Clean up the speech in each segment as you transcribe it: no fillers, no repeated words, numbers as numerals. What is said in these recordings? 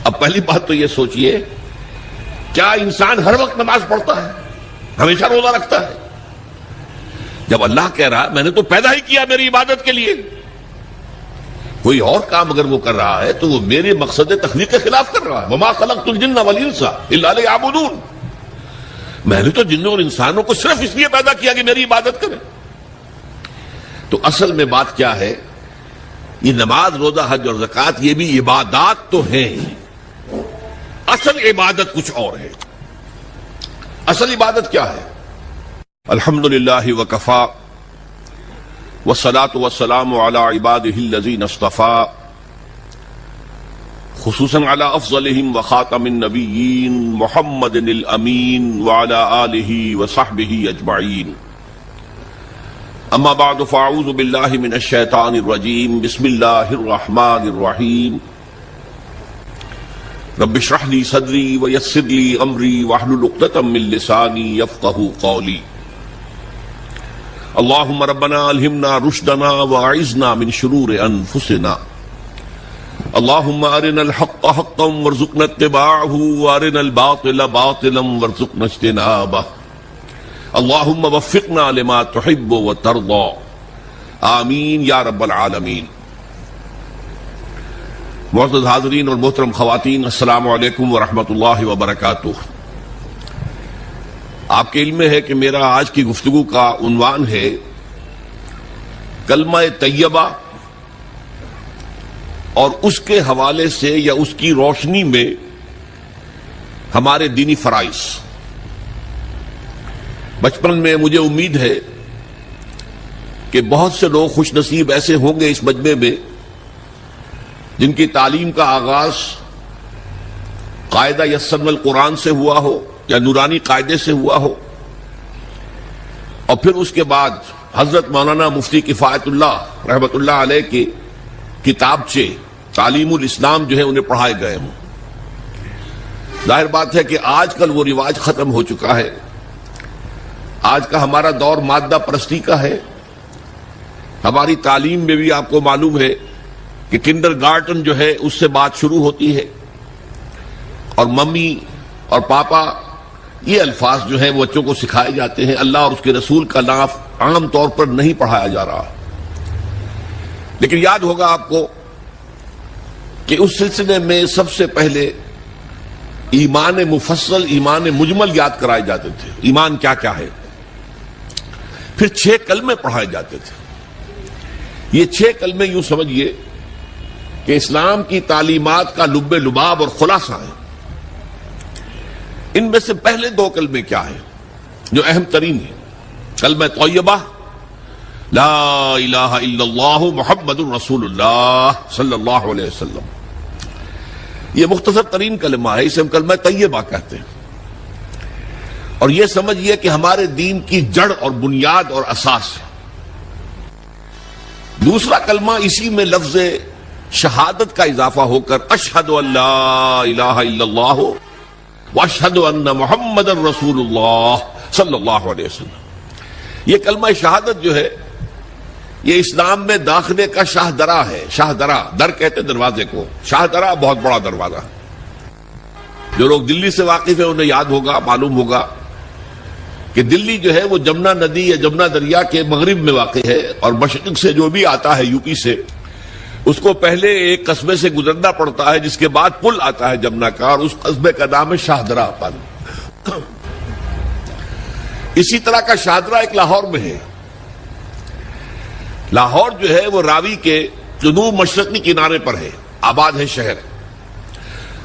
اب پہلی بات تو یہ سوچئے، کیا انسان ہر وقت نماز پڑھتا ہے، ہمیشہ روزہ رکھتا ہے؟ جب اللہ کہہ رہا میں نے تو پیدا ہی کیا میری عبادت کے لیے، کوئی اور کام اگر وہ کر رہا ہے تو وہ میرے مقصد تخلیق کے خلاف کر رہا ہے۔ وما خلقت الجن والانس الا لیعبدون، میں نے تو جنوں اور انسانوں کو صرف اس لیے پیدا کیا کہ میری عبادت کریں۔ تو اصل میں بات کیا ہے، یہ نماز، روزہ، حج اور زکوٰۃ یہ بھی عبادات تو ہیں، اصل عبادت کچھ اور ہے۔ اصل عبادت کیا ہے؟ الحمدللہ وکفا والصلاة والسلام علی عبادہ الذین اصطفیٰ، خصوصاً علی افضلہم وخاتم النبیین محمد الامین وعلی آلہ وصحبہ اجمعین۔ اما بعد فاعوذ باللہ من الشیطان الرجیم، بسم اللہ الرحمن الرحیم۔ رب اشرح لی صدری ویسر لی امری واحلل عقدۃ من لسانی یفقہوا قولی۔ اللہم ربنا الہمنا رشدنا واعذنا من شرور انفسنا، اللہم ارنا الحق حقا وارزقنا اتباعہ وارنا الباطل باطلا وارزقنا اجتنابہ، اللہم وفقنا لما تحب وترضى، آمین یا رب العالمین۔ معزز حاضرین اور محترم خواتین، السلام علیکم ورحمۃ اللہ وبرکاتہ۔ آپ کے علم میں ہے کہ میرا آج کی گفتگو کا عنوان ہے کلمہ طیبہ، اور اس کے حوالے سے یا اس کی روشنی میں ہمارے دینی فرائض۔ بچپن میں مجھے امید ہے کہ بہت سے لوگ خوش نصیب ایسے ہوں گے اس مجمع میں جن کی تعلیم کا آغاز قاعدہ یسرنا القرآن سے ہوا ہو یا نورانی قاعدے سے ہوا ہو، اور پھر اس کے بعد حضرت مولانا مفتی کفایت اللہ رحمۃ اللہ علیہ کی کتابچے تعلیم الاسلام جو ہے انہیں پڑھائے گئے ہوں۔ ظاہر بات ہے کہ آج کل وہ رواج ختم ہو چکا ہے، آج کا ہمارا دور مادہ پرستی کا ہے۔ ہماری تعلیم میں بھی آپ کو معلوم ہے کہ کنڈر گارٹن جو ہے اس سے بات شروع ہوتی ہے، اور ممی اور پاپا یہ الفاظ جو ہیں وہ بچوں کو سکھائے جاتے ہیں، اللہ اور اس کے رسول کا نام عام طور پر نہیں پڑھایا جا رہا۔ لیکن یاد ہوگا آپ کو کہ اس سلسلے میں سب سے پہلے ایمان مفصل، ایمان مجمل یاد کرائے جاتے تھے، ایمان کیا کیا ہے، پھر 6 کلمے پڑھائے جاتے تھے۔ یہ 6 کلمے یوں سمجھیے کہ اسلام کی تعلیمات کا لب لباب اور خلاصہ ہے۔ ان میں سے پہلے 2 کلمے کیا ہیں جو اہم ترین ہیں؟ کلمہ طیبہ، لا الہ الا اللہ محمد رسول اللہ صلی اللہ علیہ وسلم۔ یہ مختصر ترین کلمہ ہے، اسے ہم کلمہ طیبہ کہتے ہیں، اور یہ سمجھیے کہ ہمارے دین کی جڑ اور بنیاد اور اساس ہے۔ دوسرا کلمہ اسی میں لفظ شہادت کا اضافہ ہو کر اشہد ان لا الہ الا اللہ واشہد ان محمد رسول اللہ صلی اللہ علیہ وسلم۔ یہ کلمہ شہادت جو ہے یہ اسلام میں داخلے کا شاہ درا ہے۔ شاہ درا، در کہتے دروازے کو، شاہ درا بہت بڑا دروازہ۔ جو لوگ دلی سے واقف ہیں انہیں یاد ہوگا، معلوم ہوگا کہ دلی جو ہے وہ جمنا ندی یا جمنا دریا کے مغرب میں واقع ہے، اور مشرق سے جو بھی آتا ہے یو پی سے، اس کو پہلے ایک قصبے سے گزرنا پڑتا ہے، جس کے بعد پل آتا ہے جمنا کا، اور اس قصبے کا نام ہے شاہدرہ پل۔ اسی طرح کا شاہدرہ ایک لاہور میں ہے۔ لاہور جو ہے وہ راوی کے جنوب مشرقی کنارے پر ہے، آباد ہے شہر۔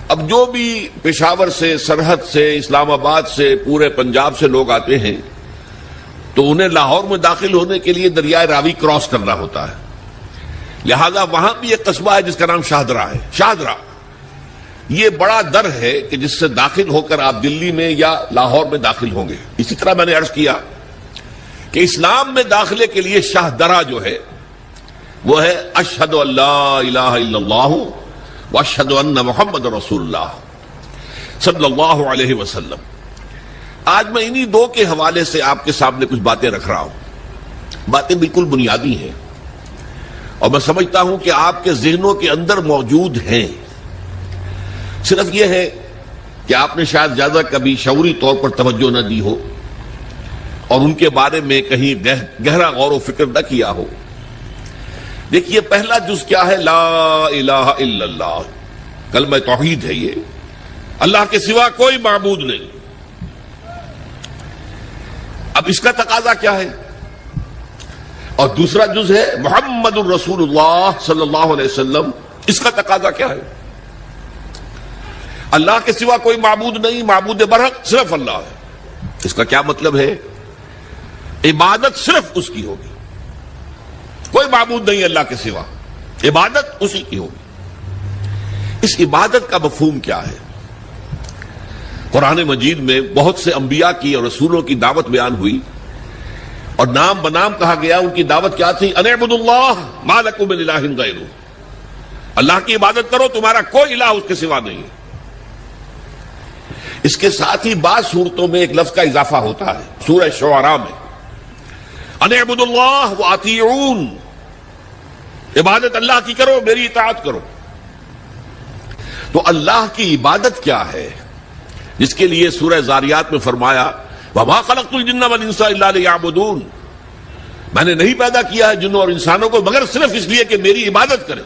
اب جو بھی پشاور سے، سرحد سے، اسلام آباد سے، پورے پنجاب سے لوگ آتے ہیں تو انہیں لاہور میں داخل ہونے کے لیے دریائے راوی کراس کرنا ہوتا ہے، لہذا وہاں بھی ایک قصبہ ہے جس کا نام شاہدرہ ہے۔ شاہدرہ یہ بڑا در ہے کہ جس سے داخل ہو کر آپ دلی میں یا لاہور میں داخل ہوں گے۔ اسی طرح میں نے عرض کیا کہ اسلام میں داخلے کے لیے شاہدرہ جو ہے وہ ہے اشہد ان لا الہ الا اللہ واشہد ان محمد رسول اللہ صلی اللہ علیہ وسلم۔ آج میں انہی 2 کے حوالے سے آپ کے سامنے کچھ باتیں رکھ رہا ہوں۔ باتیں بالکل بنیادی ہیں، اور میں سمجھتا ہوں کہ آپ کے ذہنوں کے اندر موجود ہیں۔ صرف یہ ہے کہ آپ نے شاید زیادہ کبھی شعوری طور پر توجہ نہ دی ہو اور ان کے بارے میں کہیں گہرا غور و فکر نہ کیا ہو. دیکھیے پہلا جز کیا ہے؟ لا الہ الا اللہ، کلمہ توحید ہے. یہ اللہ کے سوا کوئی معبود نہیں. اب اس کا تقاضا کیا ہے؟ اور دوسرا جز ہے محمد الرسول اللہ صلی اللہ علیہ وسلم. اس کا تقاضا کیا ہے؟ اللہ کے سوا کوئی معبود نہیں، معبود برحق صرف اللہ ہے. اس کا کیا مطلب ہے؟ عبادت صرف اس کی ہوگی، کوئی معبود نہیں اللہ کے سوا، عبادت اسی کی ہوگی. اس عبادت کا مفہوم کیا ہے؟ قرآن مجید میں بہت سے انبیاء کی اور رسولوں کی دعوت بیان ہوئی اور نام بنام کہا گیا. ان کی دعوت کیا تھی؟ ان اعبدوا اللہ ما لکم من الہ غیرہ، اللہ کی عبادت کرو، تمہارا کوئی الہ اس کے سوا نہیں. اس کے ساتھ ہی بعض صورتوں میں ایک لفظ کا اضافہ ہوتا ہے. سورہ شعراء میں ان اعبدوا اللہ واطیعون، عبادت اللہ کی کرو، میری اطاعت کرو. تو اللہ کی عبادت کیا ہے جس کے لیے سورہ زاریات میں فرمایا وَمَا خَلَقْتُ الْجِنَّ وَالْإِنسَ إِلَّا لِيَعْبُدُونَ، میں نے نہیں پیدا کیا ہے جنوں اور انسانوں کو مگر صرف اس لیے کہ میری عبادت کریں.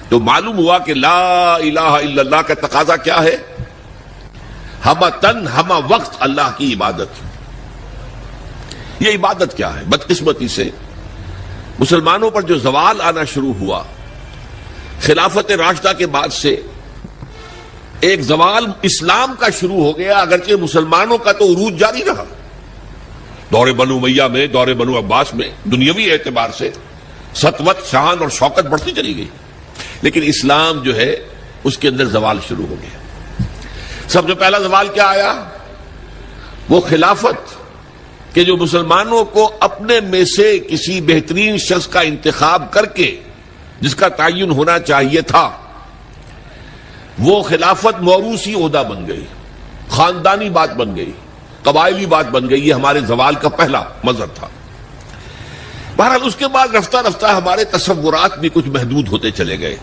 تو معلوم ہوا کہ لا الہ الا اللہ کا تقاضا کیا ہے؟ ہمہ تن ہمہ وقت اللہ کی عبادت. یہ عبادت کیا ہے؟ بدقسمتی سے مسلمانوں پر جو زوال آنا شروع ہوا خلافت راشدہ کے بعد سے، ایک زوال اسلام کا شروع ہو گیا، اگرچہ مسلمانوں کا تو عروج جاری رہا. دور بنو امیہ میں، دور بنو عباس میں دنیاوی اعتبار سے سطوت، شان اور شوکت بڑھتی چلی گئی، لیکن اسلام جو ہے اس کے اندر زوال شروع ہو گیا. سب سے پہلا زوال کیا آیا؟ وہ خلافت کہ جو مسلمانوں کو اپنے میں سے کسی بہترین شخص کا انتخاب کر کے جس کا تعین ہونا چاہیے تھا، وہ خلافت موروثی عہدہ بن گئی، خاندانی بات بن گئی، قبائلی بات بن گئی. یہ ہمارے زوال کا پہلا مظہر تھا. بہرحال اس کے بعد رفتہ رفتہ ہمارے تصورات بھی کچھ محدود ہوتے چلے گئے.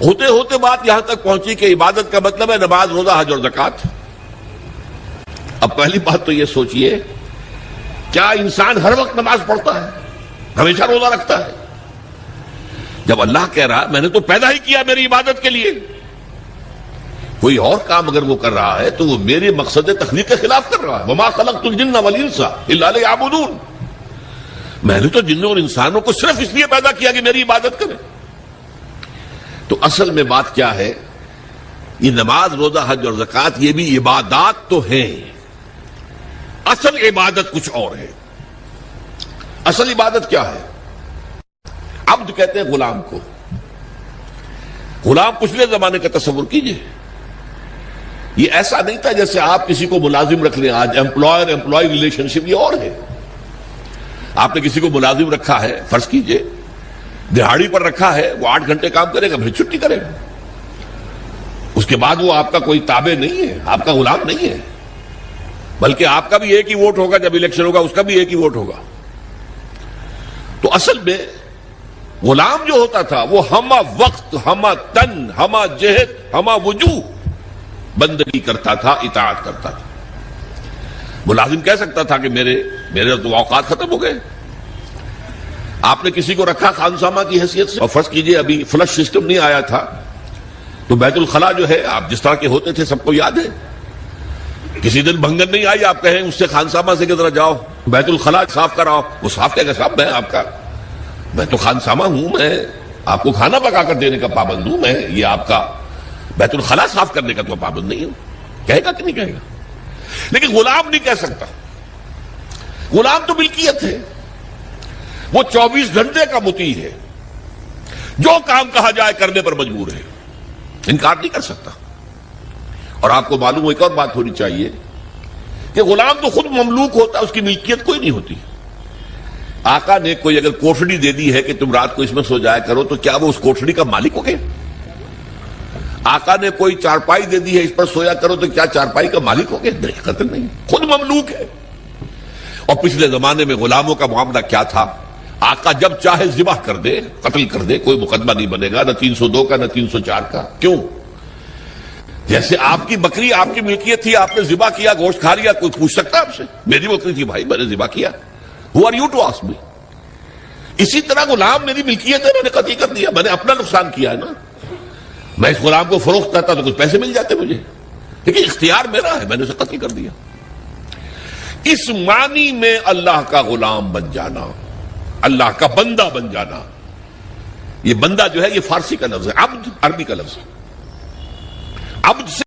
ہوتے ہوتے بات یہاں تک پہنچی کہ عبادت کا مطلب ہے نماز، روزہ، حج اور زکوٰۃ. اب پہلی بات تو یہ سوچئے، کیا انسان ہر وقت نماز پڑھتا ہے، ہمیشہ روزہ رکھتا ہے؟ جب اللہ کہہ رہا میں نے تو پیدا ہی کیا میری عبادت کے لیے، کوئی اور کام اگر وہ کر رہا ہے تو وہ میرے مقصد تخلیق کے خلاف کر رہا ہے. وَمَا خَلَقْتُ الْجِنَّ وَالْإِنسَ إِلَّا لِيَعْبُدُونَ، میں نے تو جنوں اور انسانوں کو صرف اس لیے پیدا کیا کہ میری عبادت کریں. تو اصل میں بات کیا ہے؟ یہ نماز، روزہ، حج اور زکوٰۃ یہ بھی عبادات تو ہیں، اصل عبادت کچھ اور ہے. اصل عبادت کیا ہے؟ عبد کہتے ہیں غلام کو. غلام پچھلے زمانے کا تصور کیجئے، یہ ایسا نہیں تھا جیسے آپ کسی کو ملازم رکھ لیں. آج امپلائر امپلائی ریلیشن شپ یہ اور ہے. آپ نے کسی کو ملازم رکھا ہے، فرض کیجئے دہاڑی پر رکھا ہے، وہ 8 گھنٹے کام کرے گا پھر چھٹی کرے گا. اس کے بعد وہ آپ کا کوئی تابع نہیں ہے، آپ کا غلام نہیں ہے، بلکہ آپ کا بھی ایک ہی ووٹ ہوگا. جب الیکشن ہوگا اس کا بھی ایک ہی ووٹ ہوگا. تو اصل میں غلام جو ہوتا تھا وہ ہمہ وقت، ہمہ تن، ہمہ جہد، ہمہ وجوہ بندگی کرتا تھا، اطاعت کرتا تھا. ملازم کہہ سکتا تھا کہ میرے تو اوقات ختم ہو گئے. آپ نے کسی کو رکھا خانسامہ کی حیثیت سے، اور فرض کیجئے ابھی فلش سسٹم نہیں آیا تھا تو بیت الخلاء جو ہے آپ جس طرح کے ہوتے تھے سب کو یاد ہے. کسی دن بھنگن نہیں آئی، آپ کہیں اس سے خانسامہ سے کہ ذرا جاؤ بیت الخلاء صاف کراؤ، وہ صاف کیا کہ صاحب میں تو خانسامہ ہوں، میں آپ کو کھانا پکا کر دینے کا پابند ہوں، میں یہ آپ کا بیت الخلاء صاف کرنے کا تو پابند نہیں ہوں. کہے گا کہ نہیں کہے گا؟ لیکن غلام نہیں کہہ سکتا. غلام تو ملکیت ہے، وہ 24 گھنٹے کا مطیع ہے، جو کام کہا جائے کرنے پر مجبور ہے، انکار نہیں کر سکتا. اور آپ کو معلوم ہو ایک اور بات ہونی چاہیے کہ غلام تو خود مملوک ہوتا ہے، اس کی ملکیت کوئی نہیں ہوتی. آقا نے کوئی اگر کوٹھڑی دے دی ہے کہ تم رات کو اس میں سو جایا کرو تو کیا وہ اس کوٹھڑی کا مالک ہو گیا؟ آقا نے کوئی چارپائی دے دی ہے اس پر سویا کرو تو کیا چارپائی کا مالک ہو گیا؟ نہیں، قطعاً نہیں، خود مملوک ہے. اور پچھلے زمانے میں غلاموں کا معاملہ کیا تھا؟ آقا جب چاہے ذبح کر دے، قتل کر دے، کوئی مقدمہ نہیں بنے گا، نہ 302 کا نہ 304 کا. کیوں؟ جیسے آپ کی بکری آپ کی ملکیت تھی، آپ نے ذبح کیا، گوشت کھا لیا، کوئی پوچھ سکتا آپ سے؟ میری بکری تھی بھائی، میں نے ذبح کیا. Who are you to ask me؟ اسی طرح غلام میری ملکیت ہے، میں نے قتل کر دیا، میں نے اپنا نقصان کیا ہے نا. میں اس غلام کو فروخت کرتا تو کچھ پیسے مل جاتے مجھے، لیکن اختیار میرا ہے، میں نے اسے قتل کر دیا. اس معنی میں اللہ کا غلام بن جانا، اللہ کا بندہ بن جانا. یہ بندہ جو ہے یہ فارسی کا لفظ ہے، عبد عربی کا لفظ ہے. عبد سے